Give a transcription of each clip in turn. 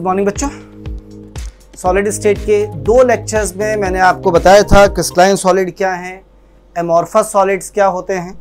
Morning बच्चों। Solid state के दो लेक्चर्स में मैंने आपको बताया था क्रिस्टलाइन सॉलिड क्या हैं, एमॉर्फस सॉलिड्स क्या होते हैं।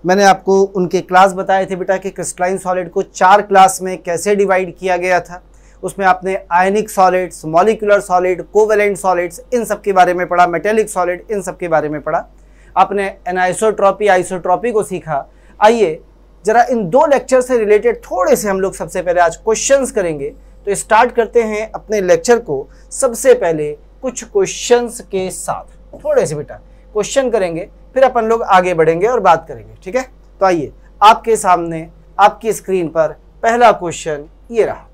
मैंने आपको उनके क्लास बताए थे बेटा कि क्रिस्टलाइन सॉलिड को 4 क्लास में कैसे डिवाइड किया गया था। उसमें आपने ionic solids, molecular solid, covalent solids, इन सब के बारे में पढ़ा, मेटेलिक सॉलिड, इन सब के बारे में पढ़ा। आपने एनाइसोट्रॉपी, आइसोट्रॉपी को सीखा। आइए जरा इन दो लेक्चर से रिलेटेड थोड़े से हम लोग सबसे पहले आज क्वेश्चंस करेंगे। तो स्टार्ट करते हैं अपने लेक्चर को सबसे पहले कुछ क्वेश्चंस के साथ। थोड़े से बेटा क्वेश्चन करेंगे, फिर अपन लोग आगे बढ़ेंगे और बात करेंगे, ठीक है। तो आइए आपके सामने आपकी स्क्रीन पर पहला क्वेश्चन ये रहा।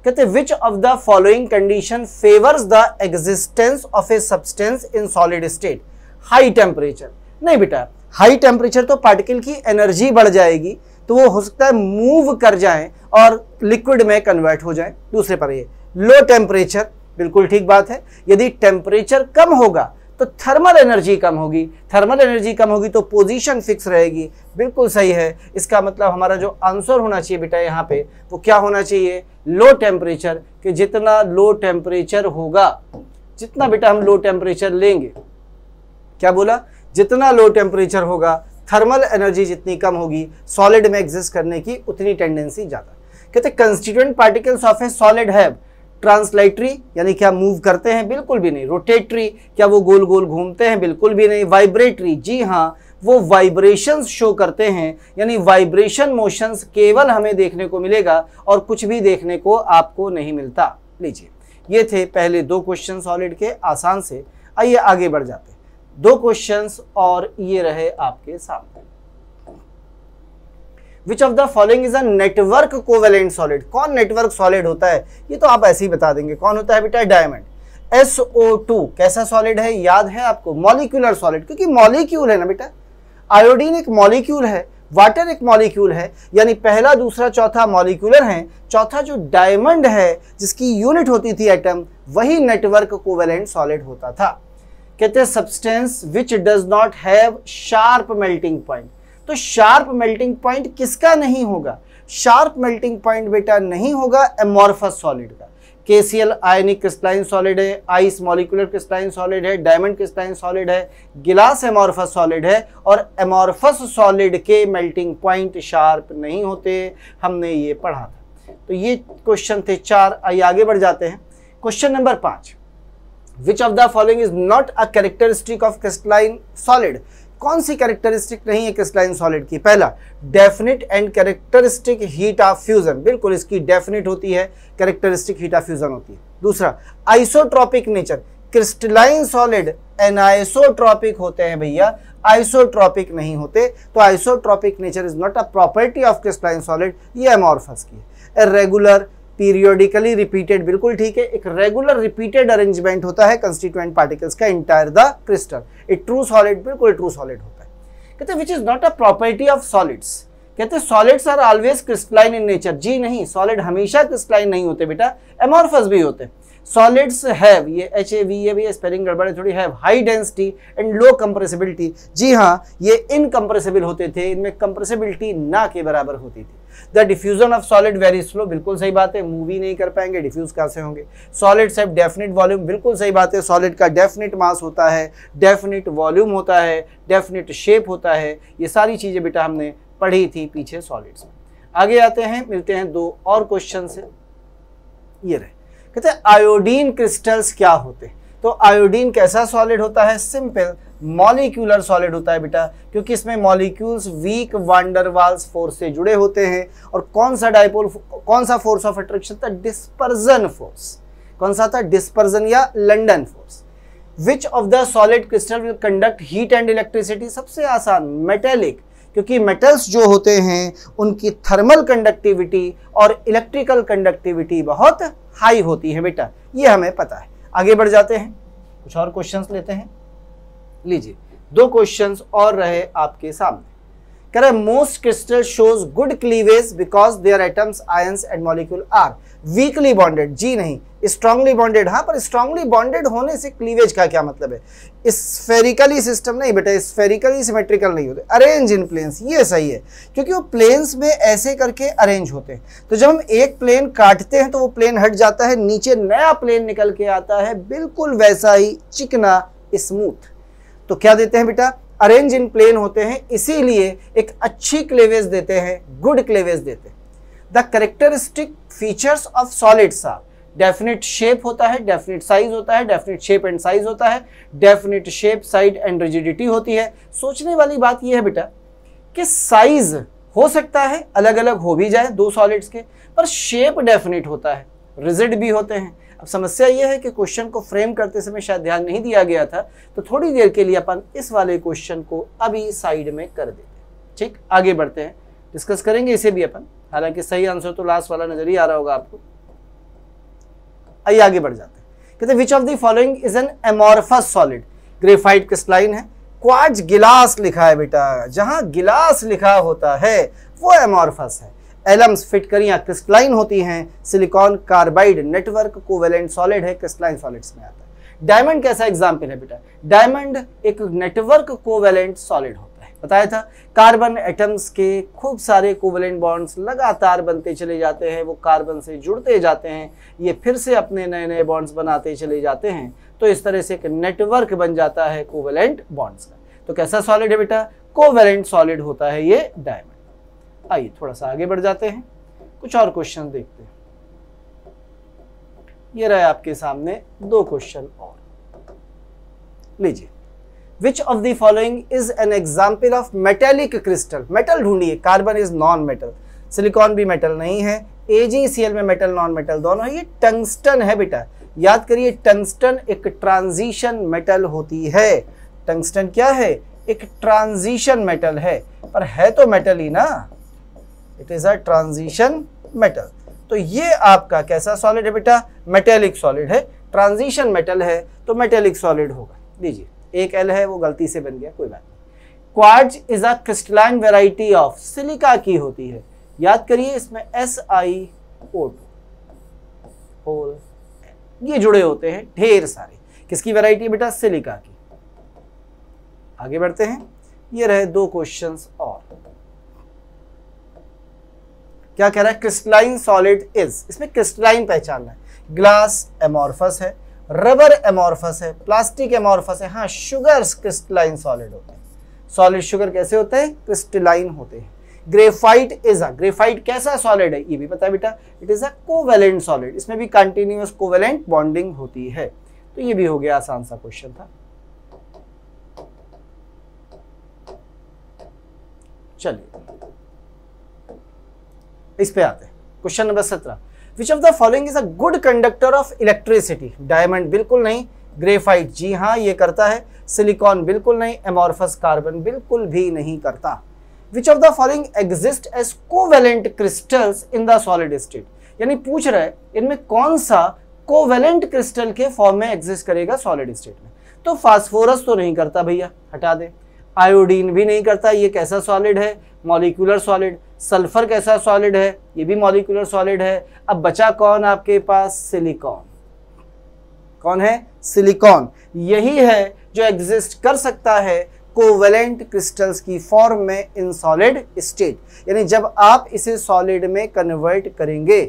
कहते विच of the following condition favours the existence of a substance in solid state. High temperature नहीं बेटा, हाई टेम्परेचर तो पार्टिकल की एनर्जी बढ़ जाएगी, तो वो हो सकता है मूव कर जाएं और लिक्विड में कन्वर्ट हो जाएं। दूसरे पर ये लो टेम्परेचर, बिल्कुल ठीक बात है। यदि टेम्परेचर कम होगा तो थर्मल एनर्जी कम होगी, थर्मल एनर्जी कम होगी तो पोजीशन फिक्स रहेगी, बिल्कुल सही है। इसका मतलब हमारा जो आंसर होना चाहिए बेटा यहाँ पे वो क्या होना चाहिए, लो टेम्परेचर। कि जितना लो टेम्परेचर होगा, जितना बेटा हम लो टेम्परेचर लेंगे, क्या बोला, जितना लो टेम्परेचर होगा थर्मल एनर्जी जितनी कम होगी, सॉलिड में एग्जिस्ट करने की उतनी टेंडेंसी ज्यादा। कहते constituent particles of A solid have translatory, यानी क्या मूव करते हैं, बिल्कुल भी नहीं। रोटेटरी, क्या वो गोल गोल घूमते हैं, बिल्कुल भी नहीं। वाइब्रेटरी, जी हाँ वो वाइब्रेशंस शो करते हैं, यानी वाइब्रेशन मोशंस केवल हमें देखने को मिलेगा और कुछ भी देखने को आपको नहीं मिलता। लीजिए ये थे पहले दो क्वेश्चन सॉलिड के, आसान से। आइए आगे बढ़ जाते हैं। दो क्वेश्चंस और ये रहे आपके सामने। Which of the following is a network covalent solid? कौन नेटवर्क सॉलिड होता है, ये तो आप ऐसे ही बता देंगे। कौन होता है बेटा, डायमंड। SO2 कैसा सॉलिड है, याद है आपको, मॉलिक्यूलर सॉलिड, क्योंकि मॉलिक्यूल है ना बेटा। आयोडीन एक मॉलिक्यूल है, वाटर एक मॉलिक्यूल है, यानी पहला दूसरा चौथा मॉलिक्यूलर है। चौथा जो डायमंड है जिसकी यूनिट होती थी एटम, वही नेटवर्क कोवेलेंट सॉलिड होता था। कहते हैं substance which does not have sharp melting point. तो शार्प मेल्टिंग पॉइंट किसका नहीं होगा, शार्प मेल्टिंग पॉइंट बेटा नहीं होगा एमॉर्फस सॉलिड का। KCl आयनिक क्रिस्टलाइन सॉलिड है, आइस मॉलिक्यूलर क्रिस्टलाइन सॉलिड है, डायमंड क्रिस्टलाइन सॉलिड है, गिलास एमॉर्फस सॉलिड है, और एमॉर्फस सॉलिड के मेल्टिंग पॉइंट शार्प नहीं होते, हमने ये पढ़ा था। तो ये क्वेश्चन थे 4। आइए आगे बढ़ जाते हैं। Question number 5, Which of the following is not a characteristic of crystalline solid? कौन सी कैरेक्टरिस्टिक नहीं है क्रिस्टलाइन सॉलिड की। पहला, definite and characteristic heat of fusion, बिल्कुल इसकी डेफिनिट होती है, कैरेक्टरिस्टिक हीट ऑफ फ्यूजन होती है। दूसरा, isotropic nature, crystalline solid anisotropic होते हैं भैया, आइसोट्रॉपिक नहीं होते। तो isotropic nature is not a property of crystalline solid, ये एमॉर्फस की है। रेगुलर, पीरियोडिकली रिपीटेड, बिल्कुल ठीक है, एक रेगुलर रिपीटेड अरेंजमेंट होता है कंस्टिट्यूएंट पार्टिकल्स का इंटायर द क्रिस्टल। एक ट्रू सॉलिड, बिल्कुल ट्रू सॉलिड होता है। कहते हैं which is not a property of solids. कहते हैं solids are always crystalline in nature. जी नहीं, सॉलिड हमेशा क्रिस्टलाइन नहीं होते बेटा, एमॉर्फस भी होते। सॉलिड्स हैव, ये HAV भी स्पेलिंग गड़बड़ है थोड़ी, have high density and low compressibility. जी हाँ, ये इनकंप्रेसिबल होते थे, इनमें कंप्रेसिबिलिटी ना के बराबर होती थी। The diffusion of solid very slow, बिल्कुल सही बात है, मूव ही नहीं कर पाएंगे, डिफ्यूज कैसे होंगे। सॉलिड्स हैव डेफिनिट वॉल्यूम, बिल्कुल सही बात है, सॉलिड का डेफिनिट मास होता है, डेफिनिट वॉल्यूम होता है, डेफिनिट शेप होता है। ये सारी चीजें बेटा हमने पढ़ी थी पीछे सॉलिड्स में। आगे आते हैं, मिलते हैं दो और क्वेश्चन से। ये रहे, कहते हैं आयोडीन क्रिस्टल्स क्या होते हैं। तो आयोडीन कैसा सॉलिड होता है, सिंपल मॉलिक्यूलर सॉलिड होता है बेटा, क्योंकि इसमें मॉलिक्यूल्स वीक वान डर वाल्स फोर्स से जुड़े होते हैं। और कौन सा डाइपोल, कौन सा फोर्स ऑफ अट्रैक्शन था, डिस्पर्जन फोर्स। कौन सा था, डिस्पर्जन या London force. Which of the solid crystal will conduct heat and electricity, सबसे आसान मेटेलिक, क्योंकि मेटल्स जो होते हैं उनकी थर्मल कंडक्टिविटी और इलेक्ट्रिकल कंडक्टिविटी बहुत हाई होती है बेटा, ये हमें पता है। आगे बढ़ जाते हैं, कुछ और क्वेश्चंस लेते हैं। लीजिए दो क्वेश्चंस और रहे आपके सामने। कह रहा है most crystal shows good cleavage because their atoms ions and molecule are weakly bonded. जी नहीं, स्ट्रांगली बॉन्डेड। हाँ, पर स्ट्रांगली बॉन्डेड होने से क्लीवेज का क्या मतलब है? स्फेरिकली सिस्टम नहीं बेटा, स्फेरिकली सिमेट्रिकल नहीं होते, अरेंज इन प्लेन्स, ये सही है, क्योंकि वो प्लेन्स में ऐसे करके अरेंज होते हैं। तो जब हम एक प्लेन काटते हैं तो वो प्लेन हट जाता है, नीचे नया प्लेन निकल के आता है, बिल्कुल वैसा ही चिकना स्मूथ। तो क्या देते हैं बेटा? अरेंज इन प्लेन होते हैं, इसीलिए एक अच्छी क्लेवेज देते हैं, गुड क्लेवेज देते हैं। The characteristic features of solids are definite shape होता है, डेफिनेट साइज होता है, डेफिनेट शेप एंड साइज होता है, definite shape size and rigidity होती है। सोचने वाली बात यह है बेटा कि साइज हो सकता है अलग अलग हो भी जाए दो सॉलिड्स के, पर शेप डेफिनेट होता है, रिजिड भी होते हैं। अब समस्या यह है कि क्वेश्चन को फ्रेम करते समय शायद ध्यान नहीं दिया गया था, तो थोड़ी देर के लिए अपन इस वाले क्वेश्चन को अभी साइड में कर देते हैं। ठीक, आगे बढ़ते हैं, डिस्कस करेंगे इसे भी अपन। हालांकि सही आंसर तो लास्ट वाला नजर ही आ रहा होगा आपको। आइए आगे बढ़ जाते हैं। कहते हैं विच of the following is N amorphous solid? Graphite crystalline है, क्वार्ट्ज गिलास लिखा है बेटा, जहां गिलास लिखा होता है वो एमॉर्फस है। एलम्स फिटकरियां क्रिस्टलाइन होती हैं, silicon carbide network covalent solid है, क्रिस्टलाइन सॉलिड्स में आता है। डायमंड कैसा एग्जाम्पल है बेटा? डायमंड एक नेटवर्क कोवेलेंट सॉलिड होता है, बताया था। कार्बन एटम्स के खूब सारे कोवेलेंट बॉन्ड्स लगातार बनते चले जाते हैं, वो कार्बन से जुड़ते जाते हैं, ये फिर से अपने नए नए बॉन्ड्स बनाते चले जाते हैं, तो इस तरह से एक नेटवर्क बन जाता है कोवेलेंट बॉन्ड्स का। तो कैसा सॉलिड है बेटा? कोवेलेंट सॉलिड होता है ये डायमंड। आइए थोड़ा सा आगे बढ़ जाते हैं, कुछ और क्वेश्चन देखते हैं। ये रहे आपके सामने दो क्वेश्चन और, लीजिए। Which of the following is an example of metallic crystal? Metal ढूंढिए। Carbon is non metal, silicon भी मेटल नहीं है, AgCl में मेटल नॉन मेटल दोनों है। ये टंगस्टन है बेटा, याद करिए, टंगस्टन एक ट्रांजिशन मेटल होती है। टंगस्टन क्या है? एक ट्रांजिशन मेटल है, पर है तो मेटल ही ना, it is a transition metal. तो ये आपका कैसा सॉलिड है बेटा? मेटेलिक सॉलिड है, ट्रांजिशन मेटल है तो मेटेलिक सॉलिड होगा। लीजिए, एक एल है वो गलती से बन गया, कोई बात नहीं। Quartz is a crystalline variety of, silica की होती है, याद करिए, इसमें SiO2 होल ये जुड़े होते हैं ढेर सारे। किसकी वैरायटी बेटा? सिलिका की। आगे बढ़ते हैं, ये रहे दो क्वेश्चंस और। क्या कह रहा है? क्रिस्टलाइन सॉलिड इज, इसमें क्रिस्टलाइन पहचानना है। ग्लास एमॉर्फस है, रबर एमॉर्फस है, प्लास्टिक एमॉर्फस है। हाँ, शुगर्स क्रिस्टलाइन सॉलिड होते हैं। सॉलिड शुगर कैसे होते हैं? क्रिस्टलाइन होते हैं। ग्रेफाइट इज अ, ग्रेफाइट कैसा सॉलिड है? ये भी पता है बेटा, it is a covalent solid, इसमें भी कंटिन्यूअस कोवेलेंट बॉन्डिंग होती है। तो ये भी हो गया, आसान सा क्वेश्चन था। चलिए इस पे आते हैं, question number 17। Which of the following is a good conductor of electricity? Diamond बिल्कुल नहीं, ग्रेफाइट जी हाँ ये करता है, सिलिकॉन बिल्कुल नहीं, एमॉर्फस कार्बन बिल्कुल भी नहीं करता। Which of the following exist as covalent crystals in the solid state? यानी पूछ रहा है इनमें कौन सा कोवेलेंट क्रिस्टल के फॉर्म में एग्जिस्ट करेगा सॉलिड स्टेट में। तो फास्फोरस तो नहीं करता भैया, हटा दे। आयोडीन भी नहीं करता, ये कैसा सॉलिड है? Molecular solid. सल्फर कैसा सॉलिड है? ये भी मॉलिक्यूलर सॉलिड है। अब बचा कौन आपके पास? सिलिकॉन। कौन है? सिलिकॉन। यही है जो एग्जिस्ट कर सकता है कोवेलेंट क्रिस्टल्स की फॉर्म में इन सॉलिड स्टेट। यानी जब आप इसे सॉलिड में कन्वर्ट करेंगे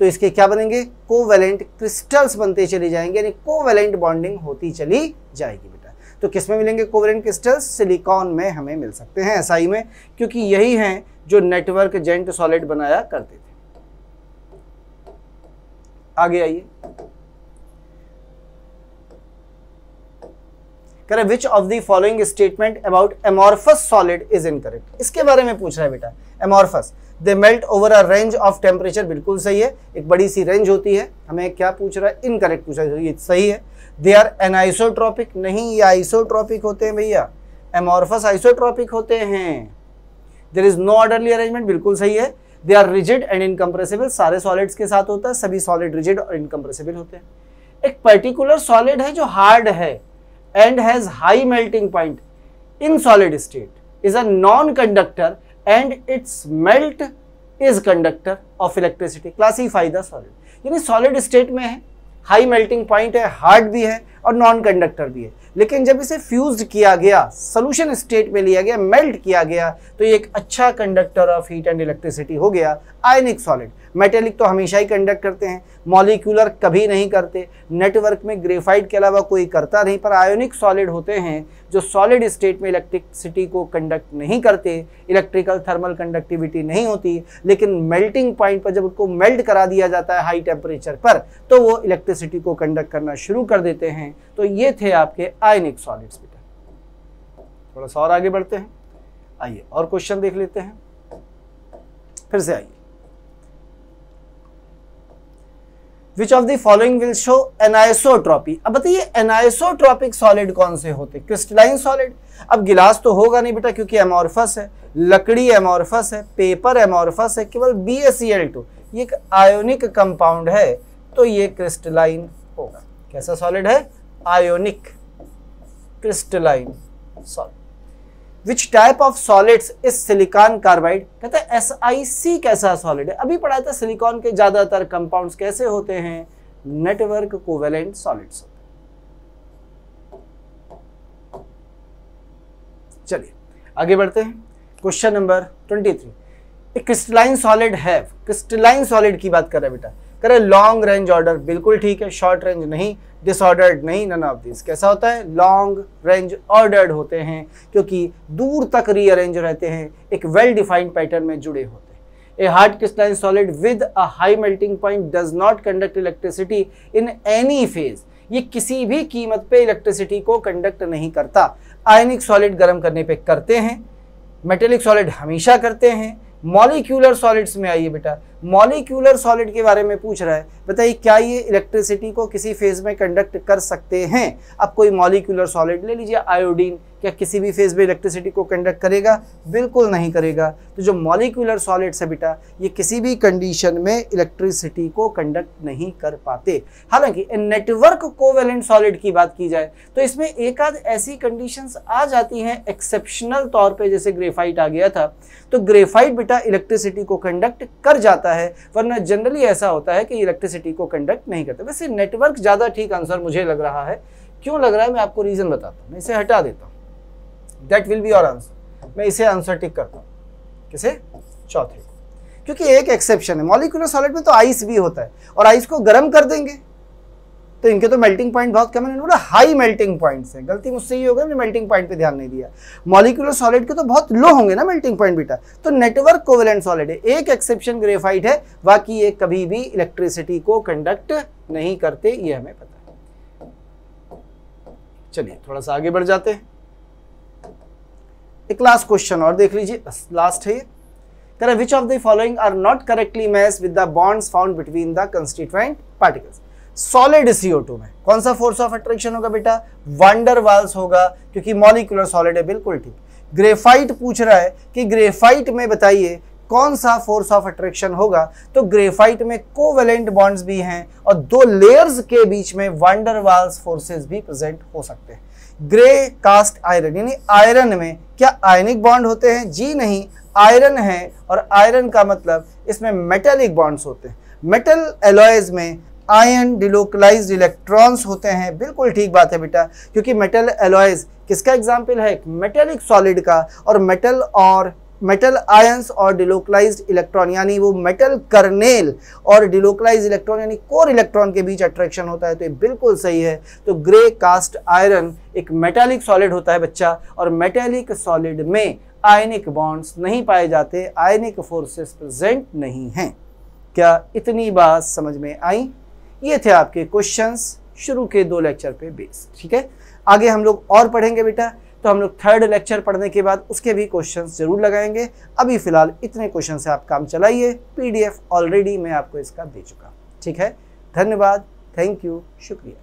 तो इसके क्या बनेंगे? कोवेलेंट क्रिस्टल्स बनते चले जाएंगे, यानी कोवेलेंट बॉन्डिंग होती चली जाएगी बेटा। तो किस में मिलेंगे कोवेलेंट क्रिस्टल्स? सिलिकॉन में हमें मिल सकते हैं, SI में, क्योंकि यही हैं जो नेटवर्क जेंट सॉलिड बनाया करते थे। आगे आइए, करें विच of the following statement about amorphous solid is incorrect? इसके बारे में पूछ रहा है बेटा। Amorphous, they melt over a range of temperature, बिल्कुल सही है, एक बड़ी सी रेंज होती है। हमें क्या पूछ रहा है? इनकरेक्ट पूछ रहा है, ये सही है। दे आर एनाइसोट्रॉपिक, नहीं, ये आइसोट्रॉपिक होते हैं भैया, एमॉर्फस आइसोट्रॉपिक होते हैं। There is no orderly arrangement, बिल्कुल सही है। They are rigid and incompressible, सारे सॉलिड्स के साथ होता है, सभी सॉलिड रिजिड और इनकम्प्रेसिबल होते हैं। एक पर्टिकुलर सॉलिड है जो हार्ड है and has high melting point in solid state, is a non conductor and it's melt is conductor of electricity. Classify the solid, यानी सॉलिड स्टेट में है, हाई मेल्टिंग पॉइंट है, हार्ड भी है और नॉन कंडक्टर भी है, लेकिन जब इसे फ्यूज्ड किया गया, सॉल्यूशन स्टेट में लिया गया, मेल्ट किया गया, तो ये एक अच्छा conductor of heat and electricity हो गया आयनिक सॉलिड। मेटेलिक तो हमेशा ही कंडक्ट करते हैं, मॉलिक्यूलर कभी नहीं करते, नेटवर्क में ग्रेफाइट के अलावा कोई करता नहीं, पर आयोनिक सॉलिड होते हैं जो सॉलिड स्टेट में इलेक्ट्रिसिटी को कंडक्ट नहीं करते, इलेक्ट्रिकल थर्मल कंडक्टिविटी नहीं होती, लेकिन मेल्टिंग पॉइंट पर जब उसको मेल्ट करा दिया जाता है हाई टेम्परेचर पर, तो वो इलेक्ट्रिसिटी को कंडक्ट करना शुरू कर देते हैं। तो ये थे आपके आयनिक सॉलिड्स। बेटा थोड़ा सा और आगे बढ़ते हैं, आइए और क्वेश्चन देख लेते हैं, फिर से आइए। Which of the following will show anisotropy? अब बताइए एनाइसोट्रॉपिक सॉलिड कौन से होते? Crystalline solid. अब गिलास तो होगा नहीं बेटा क्योंकि एमॉर्फस है, लकड़ी एमॉर्फस है, पेपर एमॉर्फस है, केवल BaCl2 ये एक आयोनिक कंपाउंड है, तो ये क्रिस्टलाइन होगा। कैसा सॉलिड है? Ionic crystalline solid. Which type of solids is silicon carbide? कहता है SiC कैसा सॉलिड है? अभी पढ़ा था सिलिकॉन के ज्यादातर कंपाउंड्स कैसे होते हैं? Network covalent solids. चलिए आगे बढ़ते हैं। क्वेश्चन नंबर 23, क्रिस्टलाइन सॉलिड है, क्रिस्टलाइन सॉलिड की बात कर रहे हैं बेटा, कह रहे लॉन्ग रेंज ऑर्डर, बिल्कुल ठीक है, शॉर्ट रेंज नहीं, डिसऑर्डर्ड नहीं, नन ऑफ दिस। कैसा होता है? लॉन्ग रेंज ऑर्डर्ड होते हैं क्योंकि दूर तक रीअरेंज रहते हैं, एक वेल डिफाइंड पैटर्न में जुड़े होते हैं। A hard crystalline solid with a high melting point does not conduct electricity in any phase, ये किसी भी कीमत पे इलेक्ट्रिसिटी को कंडक्ट नहीं करता। आयनिक सॉलिड गर्म करने पे करते हैं, मेटेलिक सॉलिड हमेशा करते हैं। मॉलिक्यूलर सॉलिड्स में आइए बेटा, मॉलिक्यूलर सॉलिड के बारे में पूछ रहा है, बताइए क्या ये इलेक्ट्रिसिटी को किसी फेज में कंडक्ट कर सकते हैं? अब कोई मॉलिक्यूलर सॉलिड ले लीजिए, आयोडीन, क्या किसी भी फेज में इलेक्ट्रिसिटी को कंडक्ट करेगा? बिल्कुल नहीं करेगा। तो जो मॉलिक्यूलर सॉलिड्स है बेटा, ये किसी भी कंडीशन में इलेक्ट्रिसिटी को कंडक्ट नहीं कर पाते। हालांकि नेटवर्क कोवेलेंट सॉलिड की बात की जाए तो इसमें एक आध ऐसी कंडीशंस आ जाती हैं एक्सेप्शनल तौर पे, जैसे ग्रेफाइट आ गया था, तो ग्रेफाइट बेटा इलेक्ट्रिसिटी को कंडक्ट कर जाता है, वरना जनरली ऐसा होता है कि इलेक्ट्रिसिटी को कंडक्ट नहीं करता। वैसे नेटवर्क ज्यादा ठीक आंसर मुझे लग रहा है। क्यों लग रहा है मैं आपको रीजन बताता हूँ, मैं इसे हटा देता हूँ, that will be your answer. मैं इसे आंसर टिक करता हूँ, किसे? चौथे को, क्योंकि एक एक्सेप्शन है, मॉलिक्यूलर सॉलिड में तो आइस भी होता है और आइस को गर्म कर देंगे तो इनके तो मेल्टिंग पॉइंट बहुत कम है, बोला हाई मेल्टिंग पॉइंट्स है। गलती मुझसे ही होगा, मैंने मेल्टिंग पॉइंट पे ध्यान नहीं दिया। मॉलिक्यूलर सॉलिड के तो बहुत लो होंगे ना मेल्टिंग पॉइंट बेटा, तो नेटवर्क कोवेलेंट सॉलिड है। एक एक्सेप्शन ग्रेफाइट है, बाकी ये कभी भी इलेक्ट्रिसिटी को कंडक्ट नहीं करते, ये हमें पता है। चलिए थोड़ा सा आगे बढ़ जाते हैं, एक लास्ट क्वेश्चन और देख लीजिए, लास्ट है ये। कह रहा which of the following are not correctly matched with the bonds found between the constituent particles. Solid CO2 में कौन सा फोर्स ऑफ अट्रैक्शन होगा बेटा? वान डर वाल्स होगा, क्योंकि मॉलिक्यूलर सॉलिड है, बिल्कुल ठीक। ग्रेफाइट पूछ रहा है कि ग्रेफाइट में बताइए कौन सा फोर्स ऑफ अट्रैक्शन होगा, तो ग्रेफाइट में कोवेलेंट बॉन्ड्स भी हैं और दो लेयर्स के बीच में वान डर वाल्स फोर्सेस भी प्रेजेंट हो सकते हैं। ग्रे कास्ट आयरन, यानी आयरन में क्या आयनिक बॉन्ड होते हैं? जी नहीं, आयरन है और आयरन का मतलब इसमें मेटेलिक बॉन्ड्स होते हैं। मेटल एलॉयज में आयन डिलोकलाइज्ड इलेक्ट्रॉन्स होते हैं, बिल्कुल ठीक बात है बेटा, क्योंकि मेटल एलॉयज किसका एग्जाम्पल है? मेटेलिक सॉलिड का। और मेटल आयंस और डिलोकलाइज्ड इलेक्ट्रॉन, यानी वो मेटल कर्नेल और डिलोकलाइज्ड इलेक्ट्रॉन यानी कोर इलेक्ट्रॉन के बीच अट्रैक्शन होता है, तो ये बिल्कुल सही है। तो ग्रे कास्ट आयरन एक मेटालिक सॉलिड होता है बच्चा, और मेटालिक सॉलिड में आयनिक बॉन्ड्स नहीं पाए जाते, आयनिक फोर्सेस प्रेजेंट नहीं हैं। क्या इतनी बात समझ में आई? ये थे आपके क्वेश्चंस शुरू के 2 लेक्चर पे बेस्ड, ठीक है। आगे हम लोग और पढ़ेंगे बेटा, तो हम लोग 3rd लेक्चर पढ़ने के बाद उसके भी क्वेश्चंस जरूर लगाएंगे। अभी फिलहाल इतने क्वेश्चन से आप काम चलाइए, PDF ऑलरेडी मैं आपको इसका दे चुका, ठीक है। धन्यवाद, थैंक यू, शुक्रिया।